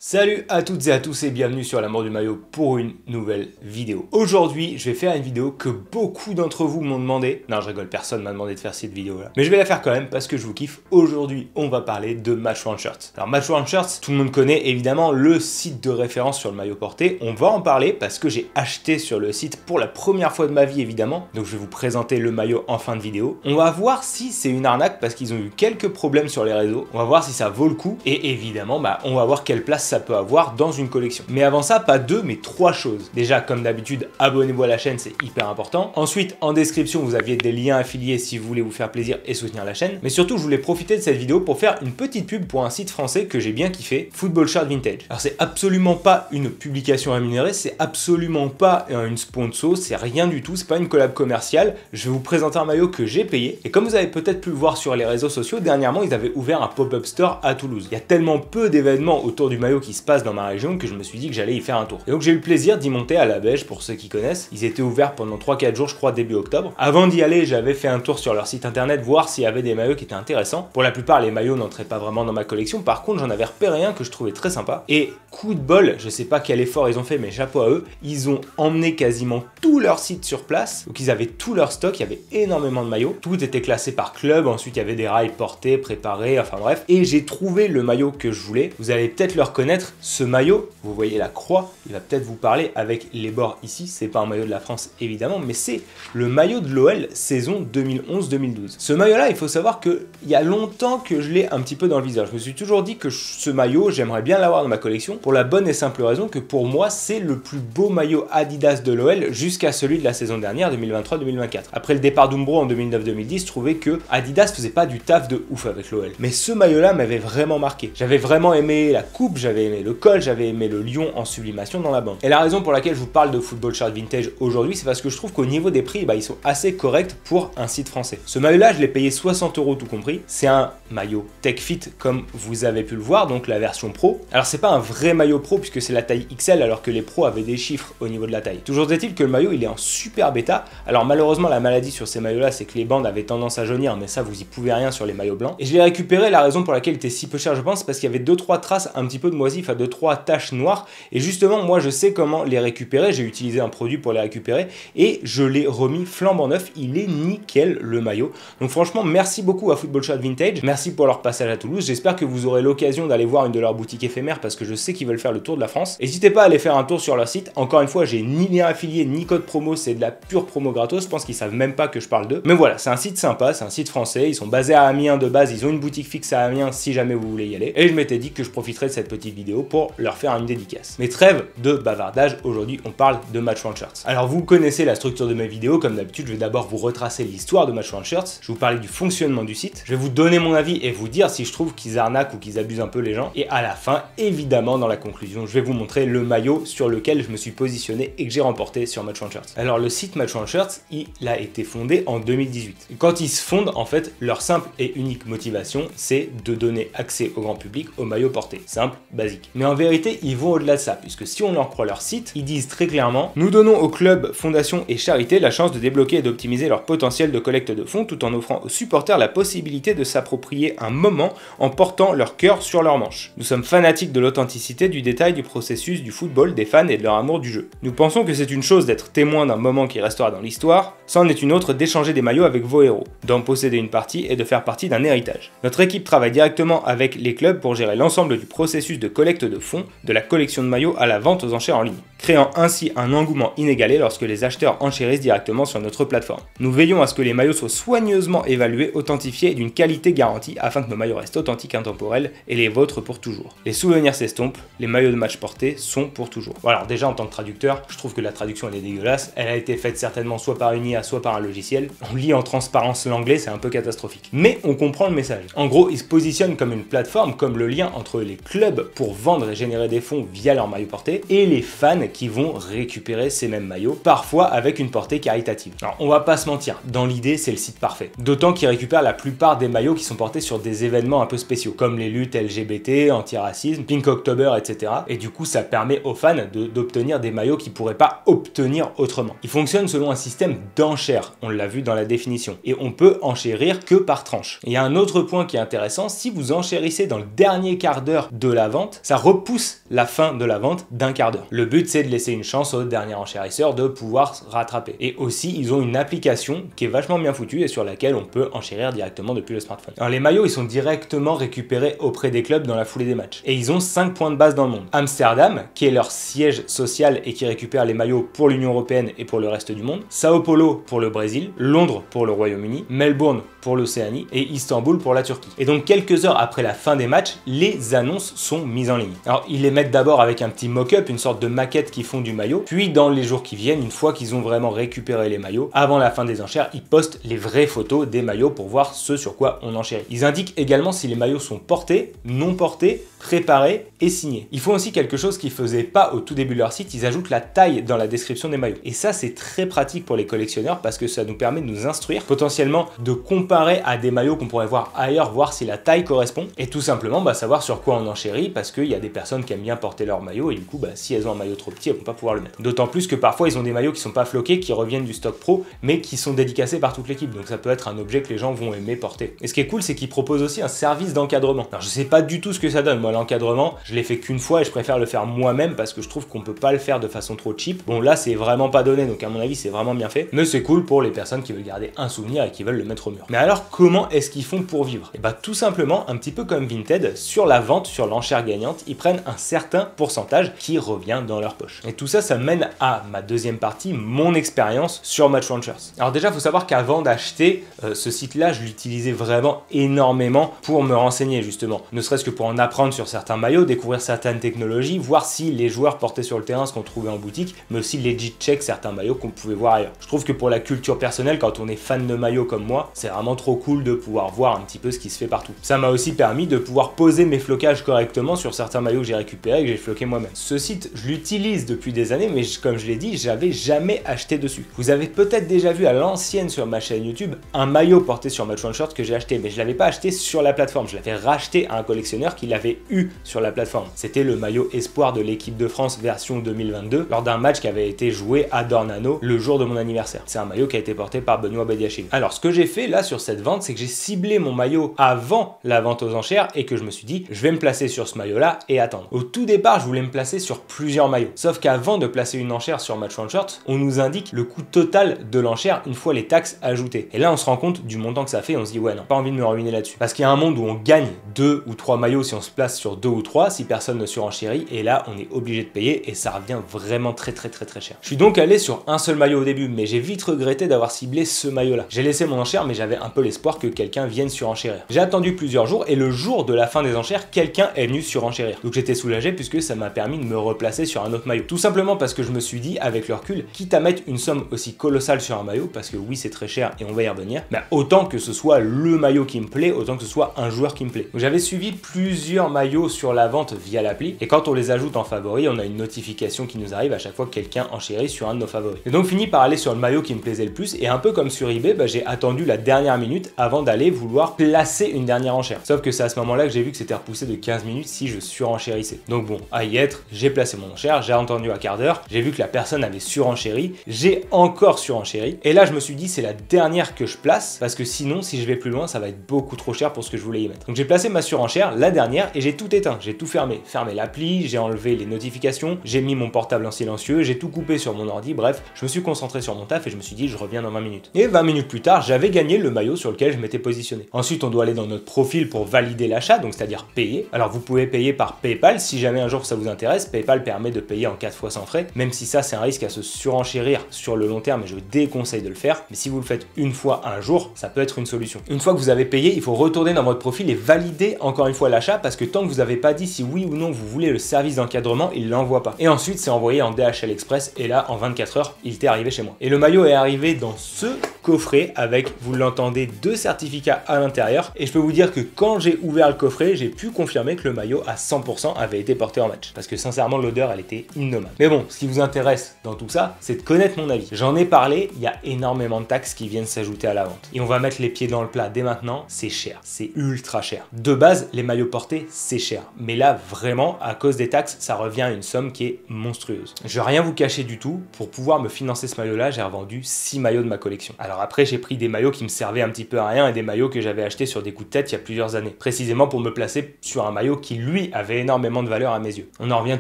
Salut à toutes et à tous et bienvenue sur l'amour du maillot pour une nouvelle vidéo. Aujourd'hui, je vais faire une vidéo que beaucoup d'entre vous m'ont demandé. Non, je rigole, personne m'a demandé de faire cette vidéo là. Mais je vais la faire quand même parce que je vous kiffe. Aujourd'hui, on va parler de Match One Shirts. Alors Match One Shirts, tout le monde connaît évidemment le site de référence sur le maillot porté. On va en parler parce que j'ai acheté sur le site pour la première fois de ma vie évidemment. Donc je vais vous présenter le maillot en fin de vidéo. On va voir si c'est une arnaque parce qu'ils ont eu quelques problèmes sur les réseaux. On va voir si ça vaut le coup et évidemment, on va voir quelle place ça peut avoir dans une collection. Mais avant ça, pas deux, mais trois choses. Déjà, comme d'habitude, abonnez-vous à la chaîne, c'est hyper important. Ensuite, en description, vous aviez des liens affiliés si vous voulez vous faire plaisir et soutenir la chaîne. Mais surtout, je voulais profiter de cette vidéo pour faire une petite pub pour un site français que j'ai bien kiffé, Football Shirt Vintage. Alors, c'est absolument pas une publication rémunérée, c'est absolument pas une sponsor, c'est rien du tout, c'est pas une collab commerciale. Je vais vous présenter un maillot que j'ai payé. Et comme vous avez peut-être pu le voir sur les réseaux sociaux, dernièrement, ils avaient ouvert un pop-up store à Toulouse. Il y a tellement peu d'événements autour du maillot qui se passent dans ma région que je me suis dit que j'allais y faire un tour. Et donc j'ai eu le plaisir d'y monter à la Beige pour ceux qui connaissent. Ils étaient ouverts pendant 3-4 jours, je crois début octobre. Avant d'y aller, j'avais fait un tour sur leur site internet, voir s'il y avait des maillots qui étaient intéressants. Pour la plupart, les maillots n'entraient pas vraiment dans ma collection. Par contre, j'en avais repéré un que je trouvais très sympa. Et coup de bol, je sais pas quel effort ils ont fait, mais chapeau à eux, ils ont emmené quasiment tout leur site sur place. Donc ils avaient tout leur stock, il y avait énormément de maillots. Tout était classé par club. Ensuite, il y avait des rails portés, préparés, enfin bref. Et j'ai trouvé le maillot que je voulais. Vous allez peut-être le reconnaître. Ce maillot, vous voyez la croix, il va peut-être vous parler avec les bords ici. C'est pas un maillot de la France évidemment, mais c'est le maillot de l'OL saison 2011-2012. Ce maillot-là, il faut savoir qu'il y a longtemps que je l'ai un petit peu dans le viseur. Je me suis toujours dit que ce maillot, j'aimerais bien l'avoir dans ma collection pour la bonne et simple raison que pour moi, c'est le plus beau maillot Adidas de l'OL jusqu'à celui de la saison dernière, 2023-2024. Après le départ d'Umbro en 2009-2010, je trouvais que Adidas faisait pas du taf de ouf avec l'OL. Mais ce maillot-là m'avait vraiment marqué. J'avais vraiment aimé la coupe, j'avais aimé le col, j'avais aimé le lion en sublimation dans la bande. Et la raison pour laquelle je vous parle de Football Shirt Vintage aujourd'hui, c'est parce que je trouve qu'au niveau des prix, ils sont assez corrects pour un site français. Ce maillot-là, je l'ai payé 60 € tout compris. C'est un maillot Tech Fit comme vous avez pu le voir, donc la version pro. Alors c'est pas un vrai maillot pro puisque c'est la taille XL alors que les pros avaient des chiffres au niveau de la taille. Toujours est-il que le maillot, il est en super bêta. Alors malheureusement, la maladie sur ces maillots-là, c'est que les bandes avaient tendance à jaunir, mais ça, vous y pouvez rien sur les maillots blancs. Et je l'ai récupéré, la raison pour laquelle il était si peu cher, je pense, parce qu'il y avait 2-3 traces un petit peu de moisif, à 2-3 taches noires. Et justement, moi, je sais comment les récupérer. J'ai utilisé un produit pour les récupérer et je l'ai remis flambant neuf. Il est nickel, le maillot. Donc franchement, merci beaucoup à Football Shirt Vintage. Merci pour leur passage à Toulouse. J'espère que vous aurez l'occasion d'aller voir une de leurs boutiques éphémères parce que je sais qu'ils veulent faire le tour de la France. N'hésitez pas à aller faire un tour sur leur site. Encore une fois, j'ai ni lien affilié, ni code promo. C'est de la pure promo gratos. Je pense qu'ils savent même pas que je parle d'eux. Mais voilà, c'est un site sympa. C'est un site français. Ils sont basés à Amiens de base. Ils ont une boutique fixe à Amiens si jamais vous voulez y aller. Et je m'étais dit que je profiterais de cette petite vidéo pour leur faire une dédicace. Mais trêve de bavardage, aujourd'hui on parle de Match One Shirts. Alors vous connaissez la structure de mes vidéos, comme d'habitude je vais d'abord vous retracer l'histoire de Match One Shirts, je vais vous parler du fonctionnement du site, je vais vous donner mon avis et vous dire si je trouve qu'ils arnaquent ou qu'ils abusent un peu les gens, et à la fin, évidemment dans la conclusion, je vais vous montrer le maillot sur lequel je me suis positionné et que j'ai remporté sur Match One Shirts. Alors le site Match One Shirts, il a été fondé en 2018. Et quand ils se fondent, en fait, leur simple et unique motivation, c'est de donner accès au grand public au maillot porté. Simple, basique. Mais en vérité, ils vont au-delà de ça, puisque si on en croit leur site, ils disent très clairement « Nous donnons aux clubs, fondations et charités la chance de débloquer et d'optimiser leur potentiel de collecte de fonds tout en offrant aux supporters la possibilité de s'approprier un moment en portant leur cœur sur leur manche. Nous sommes fanatiques de l'authenticité, du détail, du processus, du football, des fans et de leur amour du jeu. Nous pensons que c'est une chose d'être témoin d'un moment qui restera dans l'histoire, c'en est une autre d'échanger des maillots avec vos héros, d'en posséder une partie et de faire partie d'un héritage. Notre équipe travaille directement avec les clubs pour gérer l'ensemble du processus de collecte de fonds, de la collection de maillots à la vente aux enchères en ligne, créant ainsi un engouement inégalé lorsque les acheteurs enchérissent directement sur notre plateforme. Nous veillons à ce que les maillots soient soigneusement évalués, authentifiés et d'une qualité garantie afin que nos maillots restent authentiques, intemporels et les vôtres pour toujours. Les souvenirs s'estompent, les maillots de match portés sont pour toujours. Bon, alors déjà en tant que traducteur, je trouve que la traduction elle est dégueulasse, elle a été faite certainement soit par une IA soit par un logiciel. On lit en transparence l'anglais, c'est un peu catastrophique. Mais on comprend le message. En gros, ils se positionnent comme une plateforme, comme le lien entre les clubs pour vendre et générer des fonds via leur maillot porté et les fans qui vont récupérer ces mêmes maillots, parfois avec une portée caritative. Alors on va pas se mentir, dans l'idée c'est le site parfait. D'autant qu'ils récupèrent la plupart des maillots qui sont portés sur des événements un peu spéciaux, comme les luttes LGBT, antiracisme, Pink October, etc. Et du coup ça permet aux fans d'obtenir des maillots qu'ils pourraient pas obtenir autrement. Ils fonctionnent selon un système d'enchères, on l'a vu dans la définition, et on peut enchérir que par tranche. Il y a un autre point qui est intéressant, si vous enchérissez dans le dernier quart d'heure de la vente, vente, ça repousse la fin de la vente d'un quart d'heure. Le but, c'est de laisser une chance au dernier enchérisseur de pouvoir se rattraper. Et aussi, ils ont une application qui est vachement bien foutue et sur laquelle on peut enchérir directement depuis le smartphone. Alors les maillots, ils sont directement récupérés auprès des clubs dans la foulée des matchs. Et ils ont 5 points de base dans le monde. Amsterdam, qui est leur siège social et qui récupère les maillots pour l'Union européenne et pour le reste du monde. Sao Paulo pour le Brésil. Londres pour le Royaume-Uni. Melbourne pour l'Océanie. Et Istanbul pour la Turquie. Et donc quelques heures après la fin des matchs, les annonces sont mises en ligne. Alors ils les mettent d'abord avec un petit mock-up, une sorte de maquette qu'ils font du maillot. Puis dans les jours qui viennent, une fois qu'ils ont vraiment récupéré les maillots, avant la fin des enchères, ils postent les vraies photos des maillots pour voir ce sur quoi on enchérit. Ils indiquent également si les maillots sont portés, non portés, préparés et signés. Ils font aussi quelque chose qu'ils faisaient pas au tout début de leur site, ils ajoutent la taille dans la description des maillots. Et ça, c'est très pratique pour les collectionneurs parce que ça nous permet de nous instruire, potentiellement de comparer à des maillots qu'on pourrait voir ailleurs, voir si la taille correspond et tout simplement savoir sur quoi on enchérit parce qu'il y a des personnes qui aiment bien porter leur maillot et du coup, si elles ont un maillot trop petit, elles vont pas pouvoir le mettre. D'autant plus que parfois, ils ont des maillots qui sont pas floqués, qui reviennent du stock pro, mais qui sont dédicacés par toute l'équipe. Donc ça peut être un objet que les gens vont aimer porter. Et ce qui est cool, c'est qu'ils proposent aussi un service d'encadrement. Alors je sais pas du tout ce que ça donne. Moi, l'encadrement, je l'ai fait qu'une fois et je préfère le faire moi-même parce que je trouve qu'on peut pas le faire de façon trop cheap. Bon, là, c'est vraiment pas donné, donc à mon avis, c'est vraiment bien fait. Mais c'est cool pour les personnes qui veulent garder un souvenir et qui veulent le mettre au mur. Mais alors, comment est-ce qu'ils font pour vivre? Et tout simplement, un petit peu comme Vinted, sur la vente, sur l'enchère gagnante, ils prennent un certain pourcentage qui revient dans leur poche. Et tout ça, ça mène à ma deuxième partie, mon expérience sur Match Launchers. Alors déjà, il faut savoir qu'avant d'acheter ce site-là, je l'utilisais vraiment énormément pour me renseigner justement. Ne serait-ce que pour en apprendre sur certains maillots, découvrir certaines technologies, voir si les joueurs portaient sur le terrain ce qu'on trouvait en boutique, mais aussi legit check certains maillots qu'on pouvait voir ailleurs. Je trouve que pour la culture personnelle, quand on est fan de maillots comme moi, c'est vraiment trop cool de pouvoir voir un petit peu ce qui se fait partout. Ça m'a aussi permis de pouvoir poser mes flocages correctement sur certains maillots que j'ai récupérés et que j'ai floqué moi-même. Ce site, je l'utilise depuis des années, mais comme je l'ai dit, j'avais jamais acheté dessus. Vous avez peut-être déjà vu à l'ancienne sur ma chaîne YouTube un maillot porté sur Match Launchers que j'ai acheté, mais je l'avais pas acheté sur la plateforme, je l'avais racheté à un collectionneur qui l'avait eu sur la plateforme. C'était le maillot espoir de l'équipe de France version 2022 lors d'un match qui avait été joué à Dornano le jour de mon anniversaire. C'est un maillot qui a été porté par Benoît Badiachil. Alors ce que j'ai fait là sur cette vente, c'est que j'ai ciblé mon maillot avant la vente aux enchères et que je me suis dit, je vais me placer sur ce maillot là et attendre. Au tout départ, je voulais me placer sur plusieurs maillots. Sauf qu'avant de placer une enchère sur Match Launchers, on nous indique le coût total de l'enchère une fois les taxes ajoutées. Et là, on se rend compte du montant que ça fait, on se dit ouais, non, pas envie de me ruiner là-dessus. Parce qu'il y a un monde où on gagne 2 ou 3 maillots si on se place sur 2 ou 3, si personne ne surenchérit, et là, on est obligé de payer et ça revient vraiment très cher. Je suis donc allé sur un seul maillot au début, mais j'ai vite regretté d'avoir ciblé ce maillot-là. J'ai laissé mon enchère, mais j'avais un peu l'espoir que quelqu'un vienne surenchérir. J'ai attendu plusieurs jours et le jour de la fin des enchères, quelqu'un est venu surenchérir. Donc j'étais soulagé puisque ça m'a permis de me replacer sur un autre maillot. Tout simplement parce que je me suis dit, avec le recul, quitte à mettre une somme aussi colossale sur un maillot, parce que oui, c'est très cher et on va y revenir, autant que ce soit le maillot qui me plaît, autant que ce soit un joueur qui me plaît. Donc j'avais suivi plusieurs maillots sur la vente via l'appli et quand on les ajoute en favoris, on a une notification qui nous arrive à chaque fois que quelqu'un enchérit sur un de nos favoris. J'ai donc fini par aller sur le maillot qui me plaisait le plus et un peu comme sur eBay, j'ai attendu la dernière minute avant d'aller vouloir placer une dernière enchère. Sauf que c'est à ce moment-là que j'ai vu que c'était repoussé de 15 minutes si je surenchérissais. Donc bon, à y être, j'ai placé mon enchère, j'ai attendu un quart d'heure, j'ai vu que la personne avait surenchéri, j'ai encore surenchéri et là je me suis dit c'est la dernière que je place parce que sinon si je vais plus loin ça va être beaucoup trop cher pour ce que je voulais y mettre. Donc j'ai placé ma surenchère, la dernière, et j'ai tout éteint, j'ai tout fermé l'appli, j'ai enlevé les notifications, j'ai mis mon portable en silencieux, j'ai tout coupé sur mon ordi, bref, je me suis concentré sur mon taf et je me suis dit je reviens dans 20 minutes. Et 20 minutes plus tard, j'avais gagné le maillot sur lequel je m'étais positionné. Ensuite, on doit aller dans notre profil pour valider l'achat, donc c'est-à-dire payer. Alors vous pouvez payer par PayPal si jamais un jour ça vous intéresse. PayPal permet de payer en 4 fois sans frais, même si ça c'est un risque à se surenchérir sur le long terme et je déconseille de le faire. Mais si vous le faites une fois un jour, ça peut être une solution. Une fois que vous avez payé, il faut retourner dans votre profil et valider encore une fois l'achat parce que tant que vous n'avez pas dit si oui ou non vous voulez le service d'encadrement, il l'envoie pas. Et ensuite, c'est envoyé en DHL Express et là, en 24 heures, il était arrivé chez moi. Et le maillot est arrivé dans ce coffret avec, vous l'entendez, 2 certificats à l'intérieur. Et je peux vous dire que quand j'ai ouvert le coffret, j'ai pu confirmer que le maillot à 100% avait été porté en match. Parce que sincèrement, l'odeur, elle était innommable. Mais bon, ce qui vous intéresse dans tout ça, c'est de connaître mon avis. J'en ai parlé, il y a énormément de taxes qui viennent s'ajouter à la vente. Et on va mettre les pieds dans le plat dès maintenant, c'est cher. C'est ultra cher. De base, les maillots portés, c'est cher. Mais là, vraiment, à cause des taxes, ça revient à une somme qui est monstrueuse. Je vais rien vous cacher du tout. Pour pouvoir me financer ce maillot-là, j'ai revendu 6 maillots de ma collection. Alors Alors après, j'ai pris des maillots qui me servaient un petit peu à rien et des maillots que j'avais achetés sur des coups de tête il y a plusieurs années, précisément pour me placer sur un maillot qui lui avait énormément de valeur à mes yeux. On en revient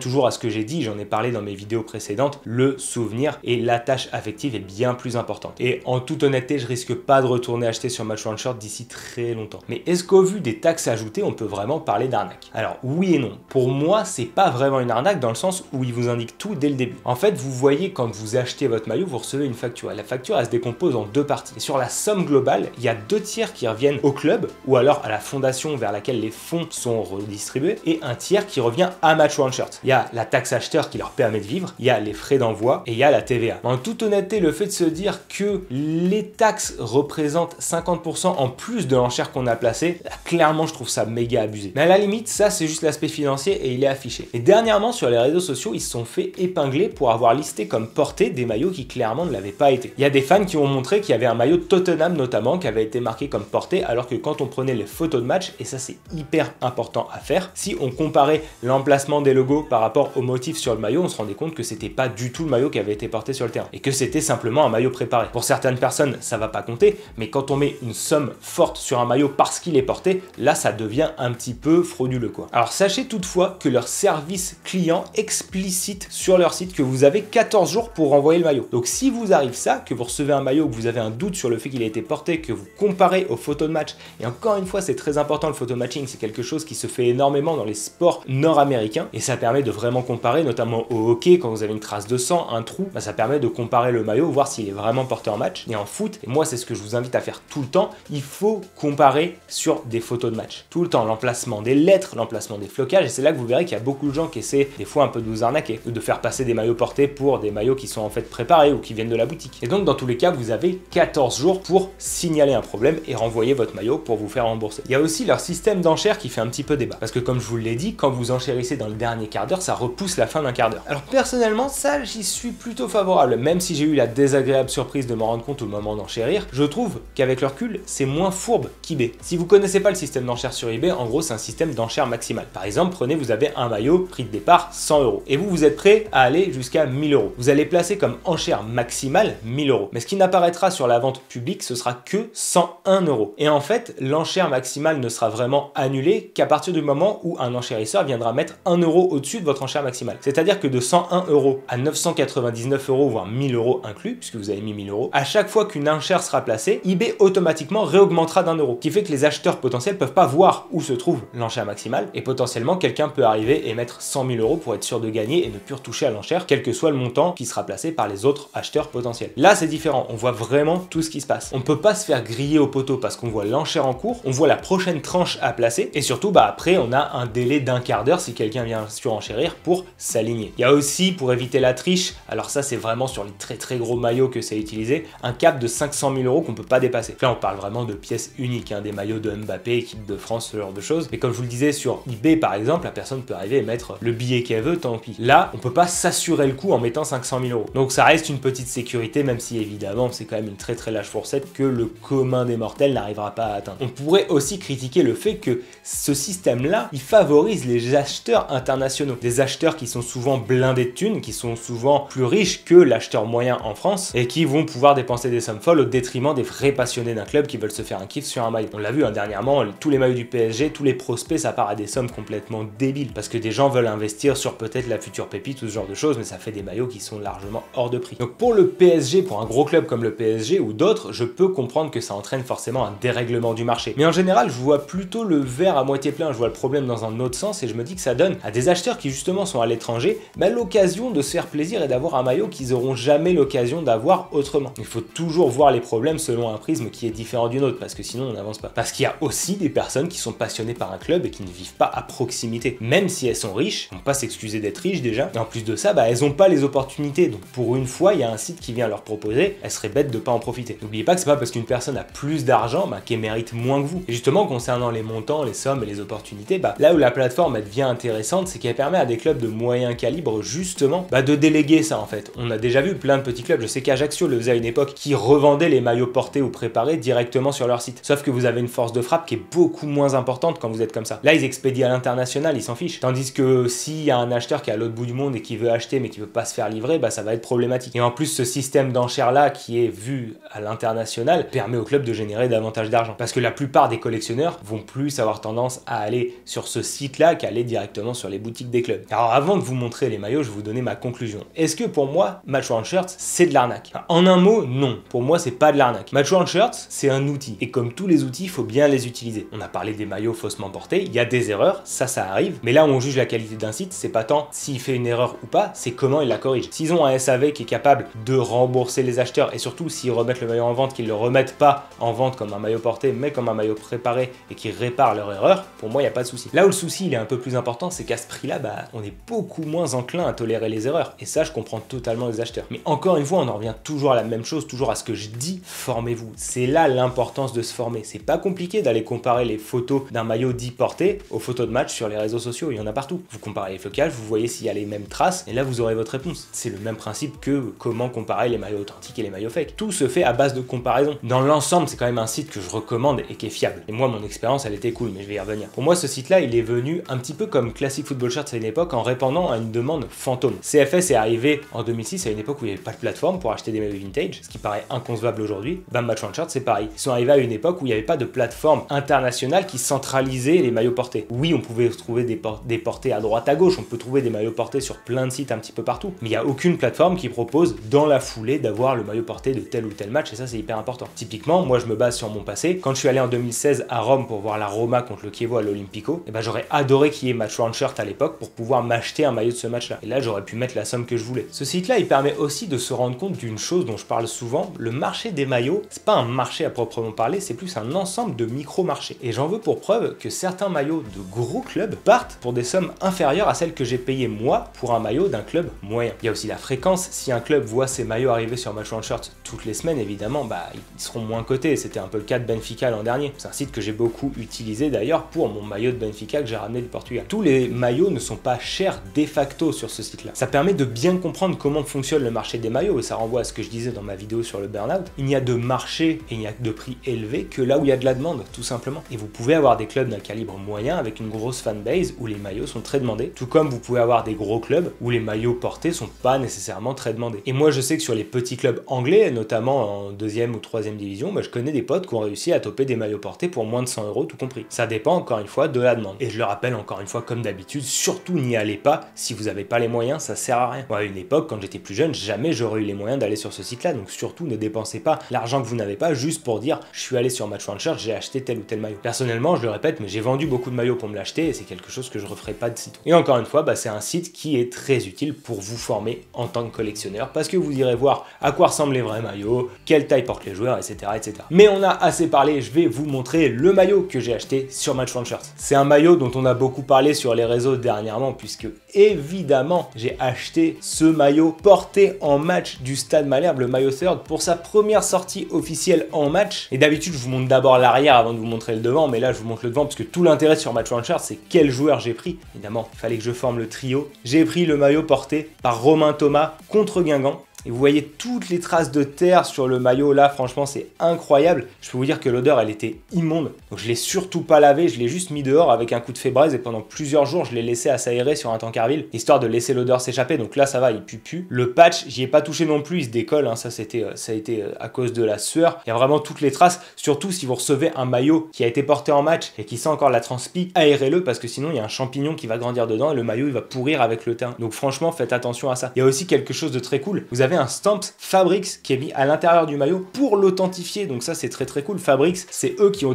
toujours à ce que j'ai dit, j'en ai parlé dans mes vidéos précédentes, le souvenir et l'attache affective est bien plus importante. Et en toute honnêteté, je risque pas de retourner acheter sur Match One Shirt d'ici très longtemps. Mais est-ce qu'au vu des taxes ajoutées, on peut vraiment parler d'arnaque? Alors oui et non. Pour moi, c'est pas vraiment une arnaque dans le sens où il vous indique tout dès le début. En fait, vous voyez quand vous achetez votre maillot, vous recevez une facture. Et la facture, elle se décompose en deux parties. Et sur la somme globale, il y a 2 tiers qui reviennent au club ou alors à la fondation vers laquelle les fonds sont redistribués et un tiers qui revient à Match One Shirt. Il y a la taxe acheteur qui leur permet de vivre, il y a les frais d'envoi et il y a la TVA. En toute honnêteté, le fait de se dire que les taxes représentent 50% en plus de l'enchère qu'on a placée, là, clairement, je trouve ça méga abusé. Mais à la limite, ça, c'est juste l'aspect financier et il est affiché. Et dernièrement, sur les réseaux sociaux, ils se sont fait épingler pour avoir listé comme porté des maillots qui clairement ne l'avaient pas été. Il y a des fans qui ont montré qu'il y avait un maillot de Tottenham notamment qui avait été marqué comme porté, alors que quand on prenait les photos de match, et ça c'est hyper important à faire, si on comparait l'emplacement des logos par rapport au motif sur le maillot, on se rendait compte que c'était pas du tout le maillot qui avait été porté sur le terrain et que c'était simplement un maillot préparé. Pour certaines personnes, ça va pas compter, mais quand on met une somme forte sur un maillot parce qu'il est porté, là ça devient un petit peu frauduleux quoi. Alors sachez toutefois que leur service client explicite sur leur site que vous avez 14 jours pour renvoyer le maillot. Donc si vous arrive ça, que vous recevez un maillot, que vous avez un doute sur le fait qu'il a été porté, que vous comparez aux photos de match, et encore une fois c'est très important le photo matching, c'est quelque chose qui se fait énormément dans les sports nord-américains et ça permet de vraiment comparer, notamment au hockey quand vous avez une trace de sang, un trou, bah, ça permet de comparer le maillot, voir s'il est vraiment porté en match. Et en foot, et moi c'est ce que je vous invite à faire tout le temps, il faut comparer sur des photos de match. Tout le temps, l'emplacement des lettres, l'emplacement des flocages, et c'est là que vous verrez qu'il y a beaucoup de gens qui essaient des fois un peu de vous arnaquer, ou de faire passer des maillots portés pour des maillots qui sont en fait préparés ou qui viennent de la boutique. Et donc dans tous les cas, vous avez 14 jours pour signaler un problème et renvoyer votre maillot pour vous faire rembourser. Il y a aussi leur système d'enchères qui fait un petit peu débat, parce que comme je vous l'ai dit, quand vous enchérissez dans le dernier quart d'heure, ça repousse la fin d'un quart d'heure. Alors personnellement, ça j'y suis plutôt favorable, même si j'ai eu la désagréable surprise de m'en rendre compte au moment d'enchérir, je trouve qu'avec le recul, c'est moins fourbe qu'eBay. Si vous connaissez pas le système d'enchères sur eBay, en gros c'est un système d'enchères maximale. Par exemple, prenez, vous avez un maillot, prix de départ 100 € et vous êtes prêt à aller jusqu'à 1000 €. Vous allez placer comme enchère maximale 1000 €. Mais ce qui n'apparaîtra sur la vente publique, ce sera que 101 €. Et en fait, l'enchère maximale ne sera vraiment annulée qu'à partir du moment où un enchérisseur viendra mettre 1 € au-dessus de votre enchère maximale. C'est-à-dire que de 101 € à 999 €, voire 1000 € inclus, puisque vous avez mis 1000 €, à chaque fois qu'une enchère sera placée, eBay automatiquement réaugmentera d'1 €. Ce qui fait que les acheteurs potentiels peuvent pas voir où se trouve l'enchère maximale et potentiellement quelqu'un peut arriver et mettre 100 000 € pour être sûr de gagner et ne plus retoucher à l'enchère, quel que soit le montant qui sera placé par les autres acheteurs potentiels. Là, c'est différent. On voit vraiment tout ce qui se passe. On ne peut pas se faire griller au poteau parce qu'on voit l'enchère en cours, on voit la prochaine tranche à placer et surtout, après, on a un délai d'un quart d'heure si quelqu'un vient surenchérir pour s'aligner. Il y a aussi, pour éviter la triche, alors ça, c'est vraiment sur les très gros maillots que c'est utilisé, un cap de 500 000 € qu'on ne peut pas dépasser. Là, on parle vraiment de pièces uniques, des maillots de Mbappé, équipe de France, ce genre de choses. Mais comme je vous le disais, sur eBay, par exemple, la personne peut arriver et mettre le billet qu'elle veut, tant pis. Là, on peut pas s'assurer le coup en mettant 500 000 €. Donc ça reste une petite sécurité, même si évidemment, c'est quand même une très large fourchette que le commun des mortels n'arrivera pas à atteindre. On pourrait aussi critiquer le fait que ce système-là, il favorise les acheteurs internationaux. Des acheteurs qui sont souvent blindés de thunes, qui sont souvent plus riches que l'acheteur moyen en France et qui vont pouvoir dépenser des sommes folles au détriment des vrais passionnés d'un club qui veulent se faire un kiff sur un maillot. On l'a vu dernièrement, tous les maillots du PSG, tous les prospects, ça part à des sommes complètement débiles parce que des gens veulent investir sur peut-être la future pépite ou ce genre de choses, mais ça fait des maillots qui sont largement hors de prix. Donc pour le PSG, pour un gros club comme le PSG ou d'autres, je peux comprendre que ça entraîne forcément un dérèglement du marché. Mais en général, je vois plutôt le verre à moitié plein, je vois le problème dans un autre sens et je me dis que ça donne à des acheteurs qui justement sont à l'étranger l'occasion de se faire plaisir et d'avoir un maillot qu'ils n'auront jamais l'occasion d'avoir autrement. Il faut toujours voir les problèmes selon un prisme qui est différent du nôtre parce que sinon on n'avance pas. Parce qu'il y a aussi des personnes qui sont passionnées par un club et qui ne vivent pas à proximité. Même si elles sont riches, on ne peut pas s'excuser d'être riches déjà, et en plus de ça, elles n'ont pas les opportunités. Donc pour une fois, il y a un site qui vient leur proposer, elles seraient bêtes de pas en profiter. N'oubliez pas que c'est pas parce qu'une personne a plus d'argent qu'elle mérite moins que vous. Et justement, concernant les montants, les sommes et les opportunités, là où la plateforme elle devient intéressante, c'est qu'elle permet à des clubs de moyen calibre justement de déléguer ça en fait. On a déjà vu plein de petits clubs, je sais qu'Ajaccio le faisait à une époque, qui revendaient les maillots portés ou préparés directement sur leur site. Sauf que vous avez une force de frappe qui est beaucoup moins importante quand vous êtes comme ça. Là, ils expédient à l'international, ils s'en fichent. Tandis que s'il y a un acheteur qui est à l'autre bout du monde et qui veut acheter mais qui veut pas se faire livrer, ça va être problématique. Et en plus, ce système d'enchères là qui est vu vendu à l'international permet au club de générer davantage d'argent. Parce que la plupart des collectionneurs vont plus avoir tendance à aller sur ce site-là qu'à aller directement sur les boutiques des clubs. Alors avant de vous montrer les maillots, je vais vous donner ma conclusion. Est-ce que pour moi, Match Worn Shirts, c'est de l'arnaque? En un mot, non. Pour moi, c'est pas de l'arnaque. Match Worn Shirts, c'est un outil. Et comme tous les outils, il faut bien les utiliser. On a parlé des maillots faussement portés, il y a des erreurs, ça arrive. Mais là où on juge la qualité d'un site, c'est pas tant s'il fait une erreur ou pas, c'est comment il la corrige. S'ils ont un SAV qui est capable de rembourser les acheteurs et surtout s'ils remettent le maillot en vente, qu'ils le remettent pas en vente comme un maillot porté, mais comme un maillot préparé et qu'ils réparent leur erreur, pour moi, il n'y a pas de souci. Là où le souci, il est un peu plus important, c'est qu'à ce prix-là, on est beaucoup moins enclin à tolérer les erreurs. Et ça, je comprends totalement les acheteurs. Mais encore une fois, on en revient toujours à la même chose, toujours à ce que je dis, formez-vous. C'est là l'importance de se former. C'est pas compliqué d'aller comparer les photos d'un maillot dit porté aux photos de match sur les réseaux sociaux, il y en a partout. Vous comparez les flocages, vous voyez s'il y a les mêmes traces, et là vous aurez votre réponse. C'est le même principe que comment comparer les maillots authentiques et les maillots fake. Tout se fait à base de comparaison. Dans l'ensemble, c'est quand même un site que je recommande et qui est fiable. Et moi, mon expérience, elle était cool, mais je vais y revenir. Pour moi, ce site-là, il est venu un petit peu comme Classic Football Shirts à une époque en répondant à une demande fantôme. CFS est arrivé en 2006 à une époque où il n'y avait pas de plateforme pour acheter des maillots vintage, ce qui paraît inconcevable aujourd'hui. Match Worn Shirts, c'est pareil. Ils sont arrivés à une époque où il n'y avait pas de plateforme internationale qui centralisait les maillots portés. Oui, on pouvait trouver des portés à droite à gauche, on peut trouver des maillots portés sur plein de sites un petit peu partout, mais il n'y a aucune plateforme qui propose dans la foulée d'avoir le maillot porté de tel ou tel match, et ça c'est hyper important. Typiquement, moi je me base sur mon passé. Quand je suis allé en 2016 à Rome pour voir la Roma contre le Chievo à l'Olimpico, et j'aurais adoré qu'il y ait Match Worn Shirt à l'époque pour pouvoir m'acheter un maillot de ce match-là. Et là, j'aurais pu mettre la somme que je voulais. Ce site-là, il permet aussi de se rendre compte d'une chose dont je parle souvent, le marché des maillots, c'est pas un marché à proprement parler, c'est plus un ensemble de micro-marchés. Et j'en veux pour preuve que certains maillots de gros clubs partent pour des sommes inférieures à celles que j'ai payées moi pour un maillot d'un club moyen. Il y a aussi la fréquence. Si un club voit ses maillots arriver sur Match Worn Shirt toutes les semaines, évidemment, ils seront moins cotés. C'était un peu le cas de Benfica l'an dernier. C'est un site que j'ai beaucoup utilisé d'ailleurs pour mon maillot de Benfica que j'ai ramené du Portugal. Tous les maillots ne sont pas chers de facto sur ce site-là. Ça permet de bien comprendre comment fonctionne le marché des maillots et ça renvoie à ce que je disais dans ma vidéo sur le burn-out. Il n'y a de marché et il n'y a de prix élevé que là où il y a de la demande, tout simplement. Et vous pouvez avoir des clubs d'un calibre moyen avec une grosse fanbase où les maillots sont très demandés, tout comme vous pouvez avoir des gros clubs où les maillots portés sont pas nécessairement très demandés. Et moi, je sais que sur les petits clubs anglais, notamment en 2e ou 3e division, je connais des potes qui ont réussi à toper des maillots portés pour moins de 100 € tout compris. Ça dépend encore une fois de la demande. Et je le rappelle encore une fois, comme d'habitude, surtout n'y allez pas si vous n'avez pas les moyens, ça sert à rien. Moi, à une époque, quand j'étais plus jeune, jamais j'aurais eu les moyens d'aller sur ce site-là, donc surtout ne dépensez pas l'argent que vous n'avez pas juste pour dire je suis allé sur Match Worn Shirt, j'ai acheté tel ou tel maillot. Personnellement, je le répète, mais j'ai vendu beaucoup de maillots pour me l'acheter et c'est quelque chose que je referai pas de sitôt. Et encore une fois, c'est un site qui est très utile pour vous former en tant que collectionneur parce que vous irez voir à quoi ressemblent les vrais maillots, quelle taille portent les joueurs, etc., etc. Mais on a assez parlé, je vais vous montrer le maillot que j'ai acheté sur Match Worn Shirt. C'est un maillot dont on a beaucoup parlé sur les réseaux dernièrement puisque évidemment j'ai acheté ce maillot porté en match du Stade Malherbe, le maillot third, pour sa première sortie officielle en match. Et d'habitude je vous montre d'abord l'arrière avant de vous montrer le devant, mais là je vous montre le devant parce que tout l'intérêt sur Match Worn Shirt c'est quel joueur j'ai pris. Évidemment, il fallait que je forme le trio. J'ai pris le maillot porté par Romain Thomas contre Guingamp. Et vous voyez toutes les traces de terre sur le maillot là, franchement c'est incroyable. Je peux vous dire que l'odeur elle était immonde. Donc je l'ai surtout pas lavé, je l'ai juste mis dehors avec un coup de fébraise et pendant plusieurs jours je l'ai laissé à s'aérer sur un tankerville, histoire de laisser l'odeur s'échapper. Donc là ça va, il pue plus. Le patch, j'y ai pas touché non plus, il se décolle, ça a été à cause de la sueur. Il y a vraiment toutes les traces, surtout si vous recevez un maillot qui a été porté en match et qui sent encore la transpi, aérez-le parce que sinon il y a un champignon qui va grandir dedans et le maillot il va pourrir avec le teint. Donc franchement faites attention à ça. Il y a aussi quelque chose de très cool, vous avez un stamp Fabrics qui est mis à l'intérieur du maillot pour l'authentifier, donc ça c'est très très cool. Fabrics, c'est eux qui ont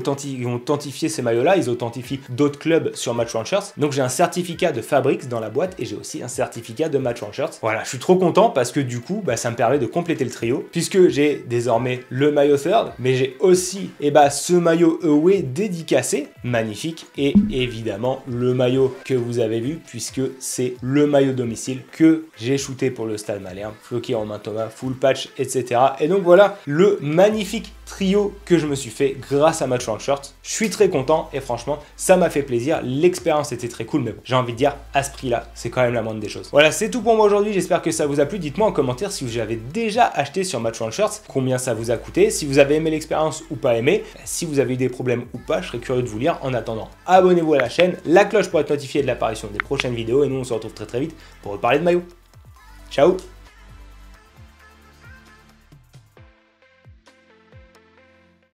authentifié ces maillots là, ils authentifient d'autres clubs sur Match Worn Shirts. Donc j'ai un certificat de Fabrics dans la boîte et j'ai aussi un certificat de Match Worn Shirts. Voilà, je suis trop content parce que du coup ça me permet de compléter le trio puisque j'ai désormais le maillot third, mais j'ai aussi ce maillot away dédicacé, magnifique, et évidemment le maillot que vous avez vu puisque c'est le maillot domicile que j'ai shooté pour le Stade Malherbe, floqué Romain Thomas, full patch, etc. Et donc voilà le magnifique trio que je me suis fait grâce à Match Worn Shirt. Je suis très content et franchement ça m'a fait plaisir, l'expérience était très cool, mais bon, j'ai envie de dire à ce prix là c'est quand même la moindre des choses. Voilà, c'est tout pour moi aujourd'hui, j'espère que ça vous a plu. Dites-moi en commentaire si vous avez déjà acheté sur Match Worn Shirts, combien ça vous a coûté, si vous avez aimé l'expérience ou pas aimé, si vous avez eu des problèmes ou pas, je serais curieux de vous lire. En attendant, abonnez-vous à la chaîne, la cloche pour être notifié de l'apparition des prochaines vidéos et nous on se retrouve très très vite pour reparler de maillot. Ciao.